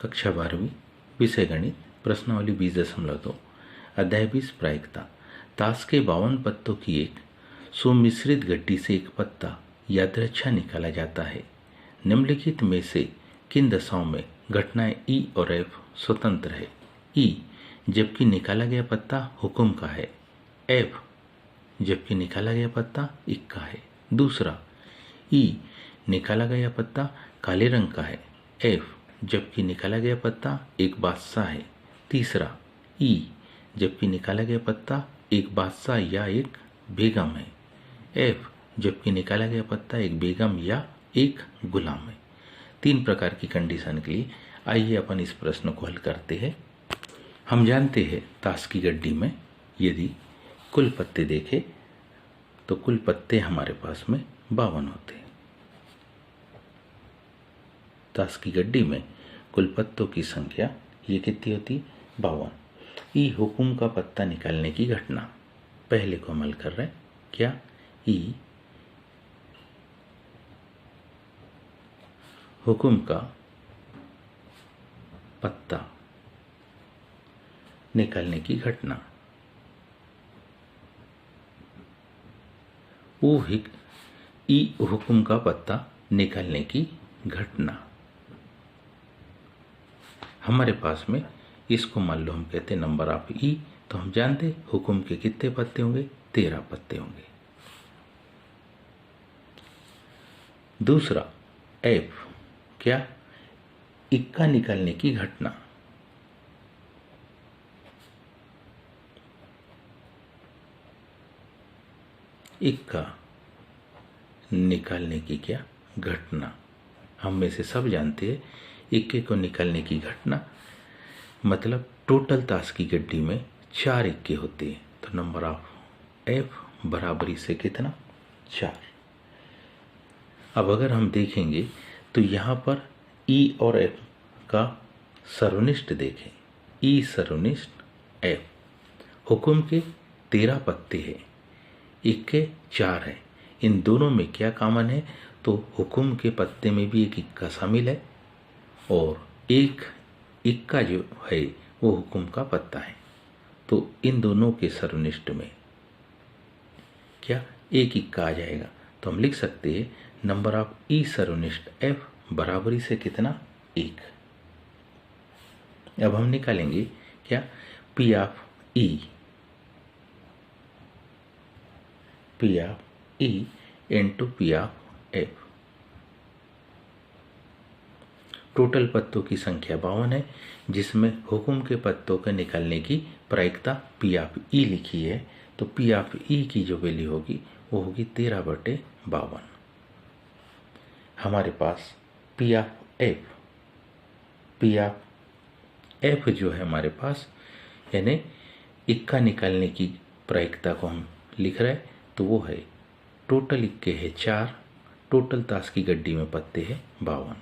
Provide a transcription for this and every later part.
कक्षा 12वीं, विषय गणित, प्रश्नावली 20.2, अध्याय 20 प्रायिकता। ताश के 52 पत्तों की एक सुमिश्रित गड्डी से एक पत्ता यादृच्छा निकाला जाता है। निम्नलिखित में से किन दशाओं में घटनाएं ई और एफ स्वतंत्र है? ई जबकि निकाला गया पत्ता हुक्म का है। एफ जबकि निकाला गया पत्ता इक्का है। दूसरा, ई निकाला गया पत्ता काले रंग का है। एफ जबकि निकाला गया पत्ता एक बादशाह है। तीसरा, ई जबकि निकाला गया पत्ता एक बादशाह या एक बेगम है। एफ जबकि निकाला गया पत्ता एक बेगम या एक गुलाम है। 3 प्रकार की कंडीशन के लिए आइए अपन इस प्रश्न को हल करते हैं। हम जानते हैं ताश की गड्डी में यदि कुल पत्ते देखें तो कुल पत्ते हमारे पास में 52 होते हैं। ताश की गड्डी में कुल पत्तों की संख्या ये कितनी होती? 52। ई हुक्म का पत्ता निकालने की घटना, पहले को अमल कर रहे हैं। क्या? ई हुक्म का पत्ता निकालने की घटना। ई हुक्म का पत्ता निकालने की घटना। हमारे पास में इसको मान लो हम कहते हैं नंबर ऑफ ई, तो हम जानते हुक्म के कितने पत्ते होंगे? 13 पत्ते होंगे। दूसरा, एफ क्या? इक्का निकालने की घटना। इक्का निकालने की क्या घटना? हम में से सब जानते हैं इक्के को निकालने की घटना मतलब टोटल ताश की गड्डी में 4 इक्के होते हैं, तो नंबर ऑफ एफ बराबरी से कितना? 4। अब अगर हम देखेंगे तो यहाँ पर ई और एफ का सर्वनिष्ठ देखें। ई सर्वनिष्ठ एफ, हुक्म के 13 पत्ते हैं, इक्के 4 है। इन दोनों में क्या कॉमन है? तो हुक्म के पत्ते में भी एक इक्का शामिल है और एक इक्का जो है वो हुक्म का पत्ता है। तो इन दोनों के सर्वनिष्ठ में क्या एक इक्का आ जाएगा, तो हम लिख सकते हैं नंबर ऑफ ई सर्वनिष्ठ एफ बराबरी से कितना? 1। अब हम निकालेंगे क्या? P of E, P of E into P of F. Total पत्तों की संख्या 52 है, जिसमें हुक्म के पत्तों के निकालने की प्रायिकता पी ऑफ ई लिखी है, तो पी ऑफ ई की जो वैल्यू होगी वो होगी 13/52। हमारे पास P of F, P of F जो है हमारे पास, यानी इक्का निकालने की प्रायिकता को हम लिख रहे हैं, तो वो है टोटल इक्के है 4, टोटल ताश की गड्डी में पत्ते है 52।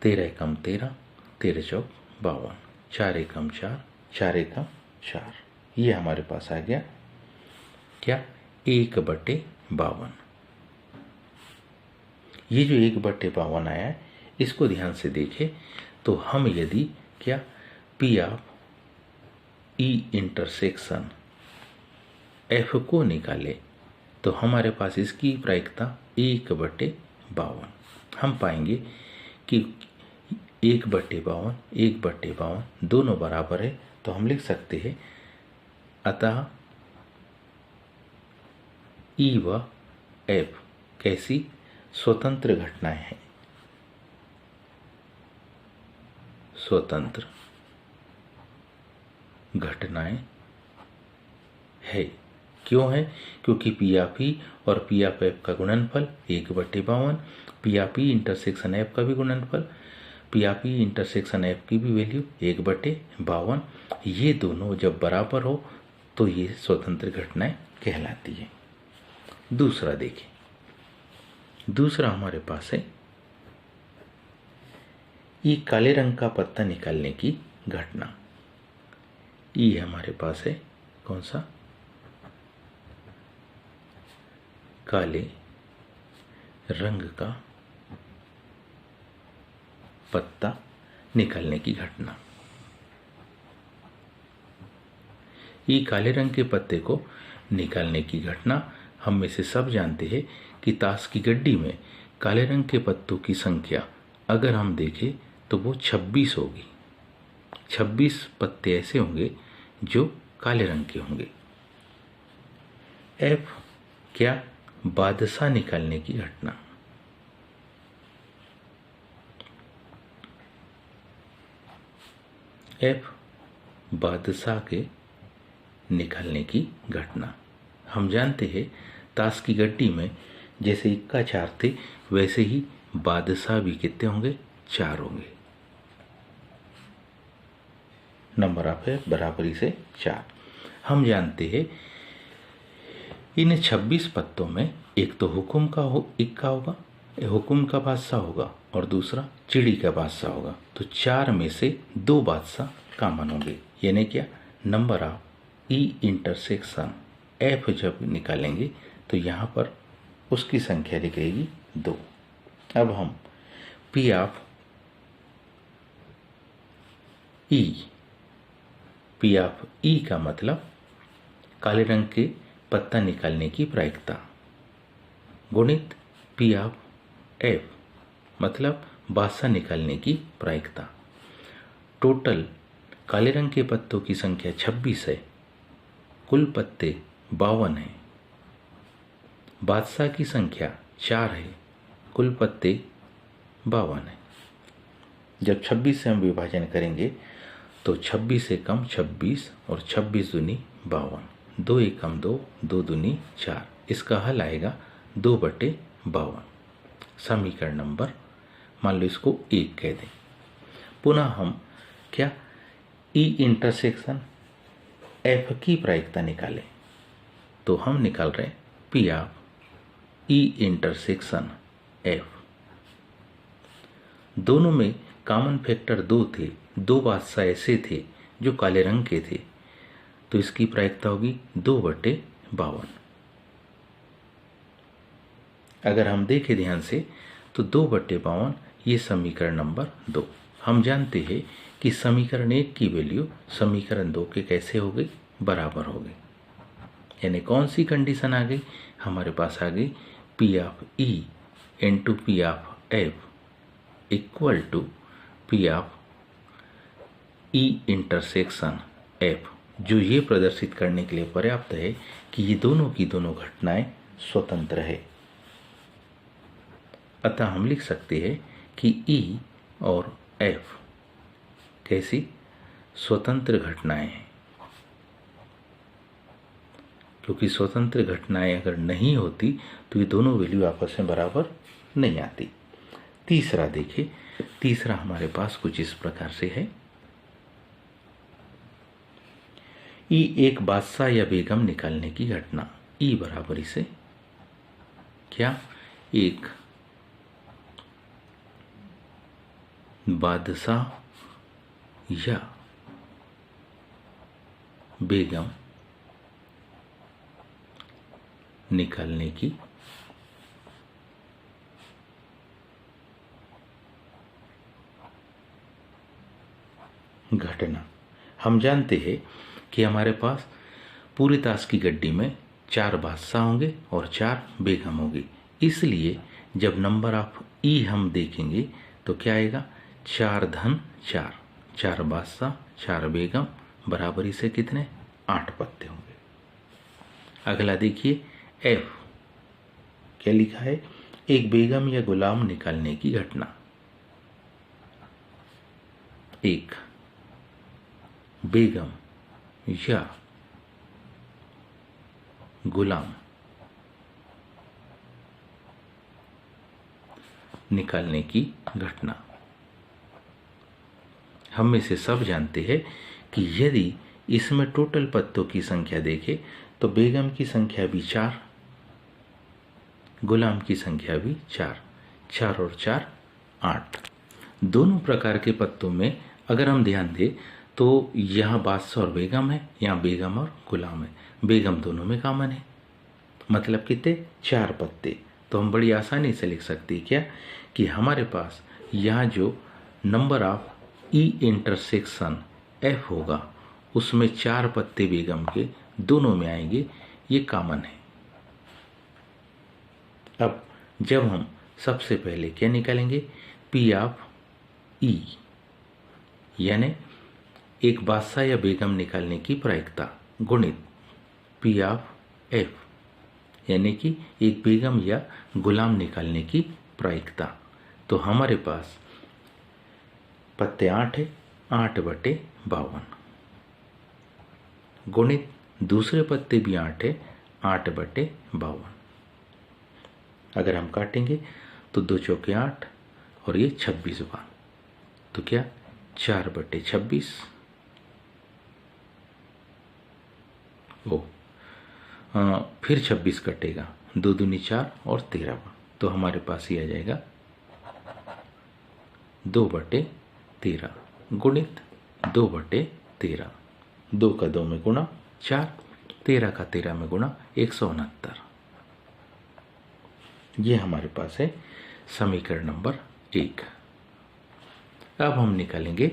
13 एकम 13, 13 चौक 52, 4 एकम 4, 4 एकम 4। ये हमारे पास आ गया क्या? 1/52। ये जो 1/52 आया है, इसको ध्यान से देखें तो हम यदि क्या P of E intersection F को निकाले तो हमारे पास इसकी प्रायिकता 1/52। हम पाएंगे कि 1/52, 1/52 दोनों बराबर है, तो हम लिख सकते हैं अतः ई व एफ कैसी स्वतंत्र घटनाएं हैं? स्वतंत्र घटनाएं है। क्यों है? क्योंकि पी ऑफ ई और पी ऑफ एफ का गुणनफल 1/52, P of E intersection F का भी गुणनफल, P of E intersection F की भी वैल्यू 1/52। ये दोनों जब बराबर हो तो ये स्वतंत्र घटनाएं कहलाती है। दूसरा देखें, दूसरा हमारे पास है ई काले रंग का पत्ता निकालने की घटना। ई हमारे पास है कौन सा? काले रंग का पत्ता निकलने की घटना। ई काले रंग के पत्ते को निकालने की घटना। हम में से सब जानते हैं कि ताश की गड्डी में काले रंग के पत्तों की संख्या अगर हम देखें तो वो 26 होगी। 26 पत्ते ऐसे होंगे जो काले रंग के होंगे। एफ क्या? बादशाह निकालने की घटना। एफ बादशाह के निकालने की घटना। हम जानते हैं ताश की गड्डी में जैसे इक्का 4 थे वैसे ही बादशाह भी कितने होंगे? 4 होंगे। नंबर ऑफ है बराबरी से 4। हम जानते हैं इन 26 पत्तों में एक तो हुकुम का इक्का होगा, हुकुम का बादशाह होगा और दूसरा चिड़ी का बादशाह होगा। तो 4 में से 2 बादशाह कॉमन होंगे। यानी क्या? Number of E intersection F जब निकालेंगे तो यहाँ पर उसकी संख्या लिखेगी 2। अब हम पी ऑफ ई का मतलब काले रंग के पत्ता निकालने की प्रायिकता गुणित पी ऑफ एफ मतलब बादशाह निकालने की प्रायिकता। टोटल काले रंग के पत्तों की संख्या 26 है, कुल पत्ते 52 हैं। बादशाह की संख्या 4 है, कुल पत्ते 52 हैं। जब 26 से हम विभाजन करेंगे तो 26 से कम 26 और 26 दूनी 52, 2 एकम 2, 2 दूनी 4। इसका हल आएगा 2/52। समीकरण नंबर मान लो इसको 1 कह दें। पुनः हम क्या ई इंटरसेक्शन एफ की प्रायिकता निकालें तो हम निकाल रहे हैं P of E intersection F. दोनों में कॉमन फैक्टर 2 थे, 2 बादशाह ऐसे थे जो काले रंग के थे, तो इसकी प्रायिकता होगी 2/52। अगर हम देखें ध्यान से तो 2/52 ये समीकरण नंबर 2। हम जानते हैं कि समीकरण 1 की वैल्यू समीकरण 2 के कैसे हो गई? बराबर हो गई। यानी कौन सी कंडीशन आ गई? हमारे पास आ गई P of E into P of F equal to P of E intersection F, जो ये प्रदर्शित करने के लिए पर्याप्त है कि ये दोनों की दोनों घटनाएं स्वतंत्र है। अतः हम लिख सकते हैं कि ई और एफ कैसी स्वतंत्र घटनाएं हैं, क्योंकि स्वतंत्र घटनाएं अगर नहीं होती तो ये दोनों वैल्यू आपस में बराबर नहीं आती। तीसरा देखिए, तीसरा हमारे पास कुछ इस प्रकार से है। ई एक बादशाह या बेगम निकालने की घटना। ई बराबरी से क्या? एक बादशाह या बेगम निकालने की घटना। हम जानते हैं कि हमारे पास पूरी ताश की गड्डी में 4 बादशाह होंगे और 4 बेगम होगी। इसलिए जब नंबर ऑफ ई हम देखेंगे तो क्या आएगा? 4 धन 4, 4 बादशाह 4 बेगम बराबरी से कितने? 8 पत्ते होंगे। अगला देखिए एफ क्या लिखा है? एक बेगम या गुलाम निकालने की घटना। एक बेगम या गुलाम निकालने की घटना। हम में से सब जानते हैं कि यदि इसमें टोटल पत्तों की संख्या देखें तो बेगम की संख्या भी 4, गुलाम की संख्या भी 4, 4 और 4 8। दोनों प्रकार के पत्तों में अगर हम ध्यान दें तो यहाँ बादशाह और बेगम है, यहाँ बेगम और गुलाम है। बेगम दोनों में कॉमन है, मतलब कितने? 4 पत्ते। तो हम बड़ी आसानी से लिख सकते हैं क्या कि हमारे पास यहाँ जो number of E intersection F होगा उसमें 4 पत्ते बेगम के दोनों में आएंगे, ये कॉमन है। अब जब हम सबसे पहले क्या निकालेंगे, पी ऑफ ई, यानी एक बादशाह या बेगम निकालने की प्रायिकता गुणित पी ऑफ एफ, यानी कि एक बेगम या गुलाम निकालने की प्रायिकता। तो हमारे पास पत्ते 8 है, 8/52 गुणित दूसरे पत्ते भी 8 है, 8/52। अगर हम काटेंगे तो 2 चौके 8 और ये 26 बार, तो क्या 4/26 फिर 26 कटेगा, 2 दूनी 4 और 13 बार, तो हमारे पास ये आ जाएगा 2/13 गुणित 2/13, 2 का 2 में गुणा 4, 13 का 13 में गुणा 169। ये हमारे पास है समीकरण नंबर 1। अब हम निकालेंगे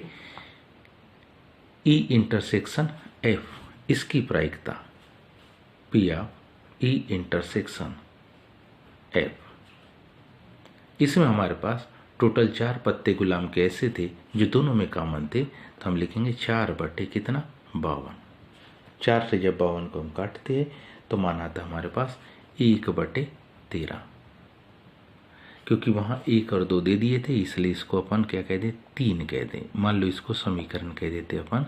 ई इंटरसेक्शन एफ, इसकी प्रायिकता P of E intersection F. इसमें हमारे पास टोटल 4 पत्ते गुलाम के ऐसे थे जो दोनों में कॉमन थे, तो हम लिखेंगे 4/52। 4 से जब 52 को हम काटते हैं तो मान आता हमारे पास 1/13, क्योंकि वहाँ 1 और 2 दे दिए थे, इसलिए इसको अपन क्या कह दें, 3 कह दें। मान लो इसको समीकरण कह देते अपन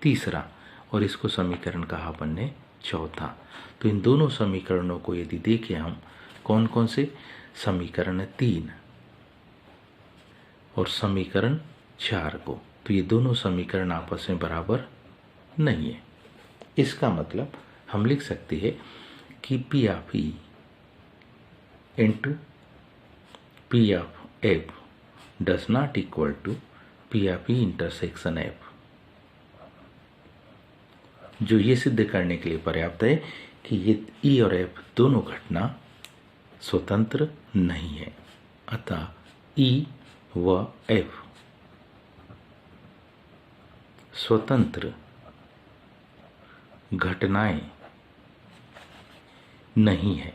तीसरा, और इसको समीकरण कहा अपन ने चौथा। तो इन दोनों समीकरणों को यदि देखें हम, कौन कौन से, समीकरण 3 और समीकरण 4 को, तो ये दोनों समीकरण आपस में बराबर नहीं है। इसका मतलब हम लिख सकते हैं कि P of E into P of F does not equal to P of E intersection F, जो ये सिद्ध करने के लिए पर्याप्त है कि ये ई और एफ दोनों घटना स्वतंत्र नहीं है। अतः ई व एफ स्वतंत्र घटनाएं नहीं है।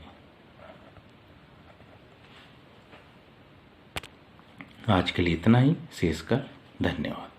आज के लिए इतना ही, शेष का धन्यवाद।